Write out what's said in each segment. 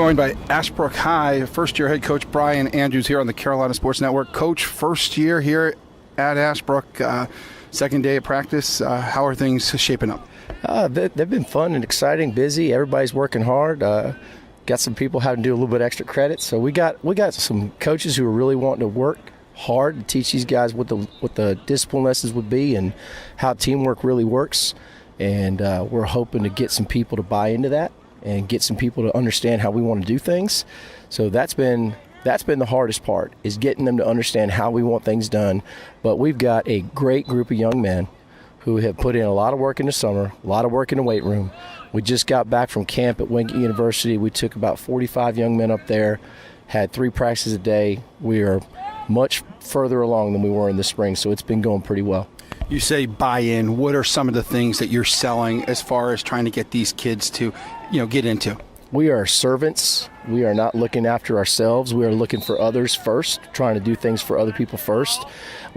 joined by Ashbrook High first-year head coach Brian Andrews here on the Carolina Sports Network. Coach, first year here at Ashbrook, second day of practice. How are things shaping up? They've been fun and exciting, busy. Everybody's working hard. Got some people having to do a little bit extra credit. So we got some coaches who are really wanting to work hard to teach these guys what the discipline lessons would be and how teamwork really works. And we're hoping to get some people to buy into that and get some people to understand how we want to do things. So that's been the hardest part, is getting them to understand how we want things done. But we've got a great group of young men who have put in a lot of work in the summer, a lot of work in the weight room. We just got back from camp at Wingate University. We took about 45 young men up there, had 3 practices a day. We are much further along than we were in the spring, so it's been going pretty well. You say buy-in. What are some of the things that you're selling as far as trying to get these kids to, get into? We are servants. We are not looking after ourselves. We are looking for others first, trying to do things for other people first.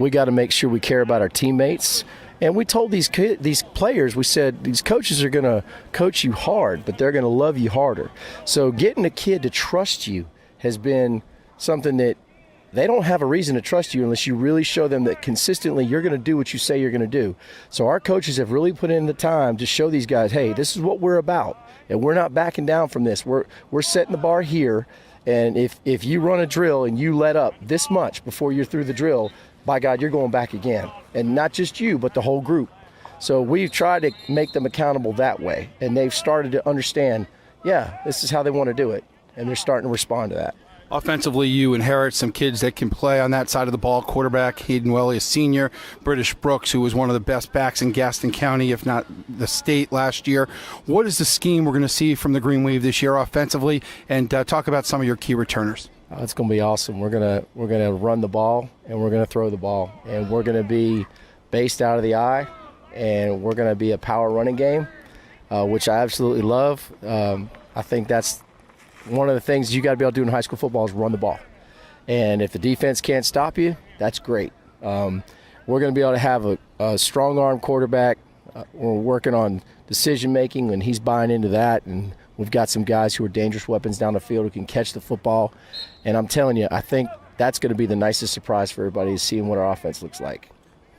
We got to make sure we care about our teammates. And we told these players, we said, these coaches are going to coach you hard, but they're going to love you harder. So getting a kid to trust you has been something that they don't have a reason to trust you unless you really show them that consistently you're going to do what you say you're going to do. So our coaches have really put in the time to show these guys, hey, this is what we're about, and we're not backing down from this. We're setting the bar here, and if you run a drill and you let up this much before you're through the drill, by God, you're going back again. And not just you, but the whole group. So we've tried to make them accountable that way, and they've started to understand, yeah, this is how they want to do it, and they're starting to respond to that. Offensively, you inherit some kids that can play on that side of the ball. Quarterback Hayden Welly, a senior. British Brooks, who was one of the best backs in Gaston County, if not the state last year. What is the scheme we're going to see from the Green Wave this year offensively? And talk about some of your key returners. It's going to be awesome. We're gonna run the ball, and we're going to throw the ball. And we're going to be based out of the eye, and we're going to be a power running game, which I absolutely love. I think that's one of the things you got to be able to do in high school football is run the ball. And if the defense can't stop you, that's great. We're going to be able to have a strong-arm quarterback. We're working on decision-making, and he's buying into that. And we've got some guys who are dangerous weapons down the field who can catch the football. And I'm telling you, I think that's going to be the nicest surprise for everybody, is seeing what our offense looks like.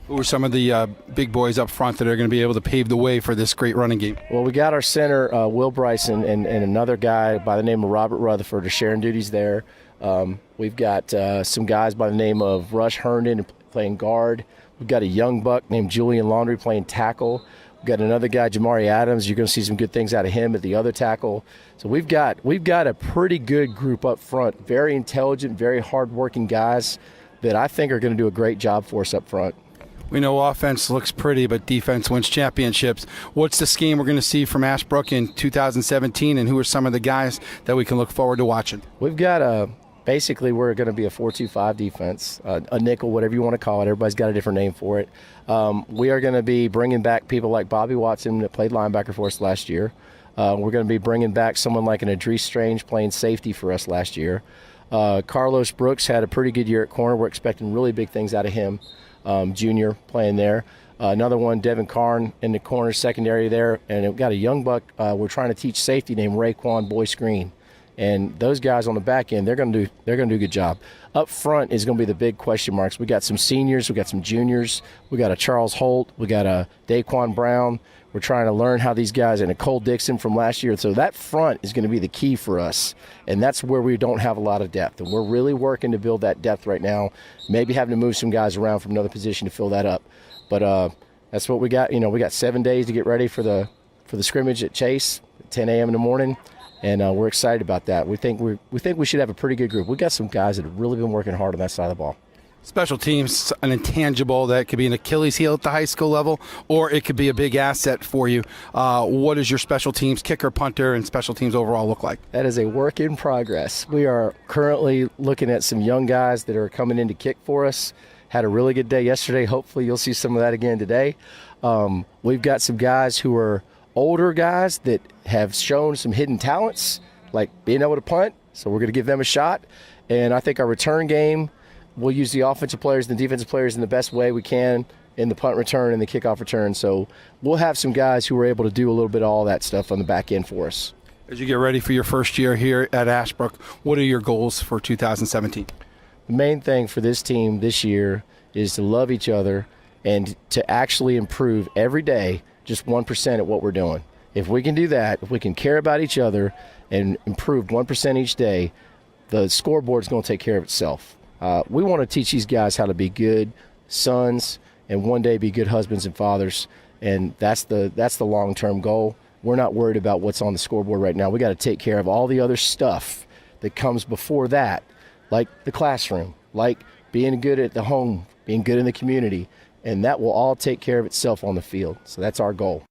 Who are some of the big boys up front that are going to be able to pave the way for this great running game? Well, we got our center, Will Bryson, and another guy by the name of Robert Rutherford are sharing duties there. We've got some guys by the name of Rush Herndon playing guard. We've got a young buck named Julian Laundrie playing tackle. We've got another guy, Jamari Adams. You're going to see some good things out of him at the other tackle. So we've got a pretty good group up front, very intelligent, very hardworking guys that I think are going to do a great job for us up front. We know offense looks pretty, but defense wins championships. What's the scheme we're going to see from Ashbrook in 2017, and who are some of the guys that we can look forward to watching? We've got basically we're going to be a 4-2-5 defense, a nickel, whatever you want to call it. Everybody's got a different name for it. We are going to be bringing back people like Bobby Watson that played linebacker for us last year. We're going to be bringing back someone like an Idris Strange playing safety for us last year. Carlos Brooks had a pretty good year at corner. We're expecting really big things out of him. Junior playing there. Another one, Devin Karn in the corner secondary there. And we've got a young buck we're trying to teach safety named Raekwon Boyce Green. And those guys on the back end, they're going to do a good job. Up front is going to be the big question marks. We got some seniors, we got some juniors, we got a Charles Holt, we got a Daquan Brown. We're trying to learn how these guys, and a Cole Dixon from last year. So that front is going to be the key for us, and that's where we don't have a lot of depth. And we're really working to build that depth right now, maybe having to move some guys around from another position to fill that up. But that's what we got. We got 7 days to get ready for the scrimmage at Chase at 10 a.m. in the morning, and we're excited about that. We think we should have a pretty good group. We got some guys that have really been working hard on that side of the ball. Special teams, an intangible that could be an Achilles heel at the high school level, or it could be a big asset for you. What does your special teams, kicker, punter, and special teams overall look like? That is a work in progress. We are currently looking at some young guys that are coming in to kick for us. Had a really good day yesterday. Hopefully you'll see some of that again today. We've got some guys who are older guys that have shown some hidden talents, like being able to punt, so we're going to give them a shot. And I think our return game, we'll use the offensive players and the defensive players in the best way we can in the punt return and the kickoff return. So we'll have some guys who are able to do a little bit of all that stuff on the back end for us. As you get ready for your first year here at Ashbrook, what are your goals for 2017? The main thing for this team this year is to love each other and to actually improve every day just 1% at what we're doing. If we can do that, if we can care about each other and improve 1% each day, the scoreboard is going to take care of itself. We want to teach these guys how to be good sons and one day be good husbands and fathers, and that's the long-term goal. We're not worried about what's on the scoreboard right now. We got to take care of all the other stuff that comes before that, like the classroom, like being good at the home, being good in the community, and that will all take care of itself on the field. So that's our goal.